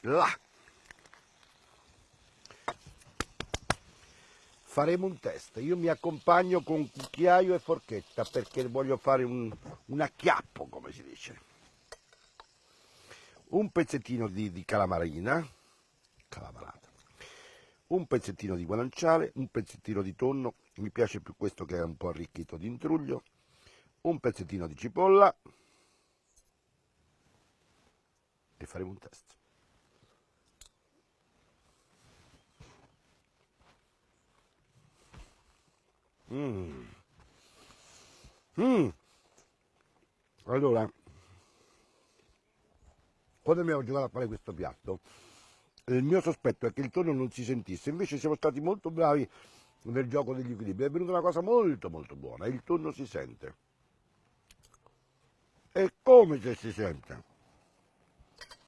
là. Faremo un test, io mi accompagno con cucchiaio e forchetta perché voglio fare un acchiappo, come si dice. Un pezzettino di calamarina, calamarata, un pezzettino di guanciale, un pezzettino di tonno, mi piace più questo che è un po' arricchito di intruglio, un pezzettino di cipolla e faremo un test. Allora, quando abbiamo giocato a fare questo piatto, il mio sospetto è che il tonno non si sentisse, invece siamo stati molto bravi nel gioco degli equilibri, è venuta una cosa molto molto buona, il tonno si sente. E come se si sente?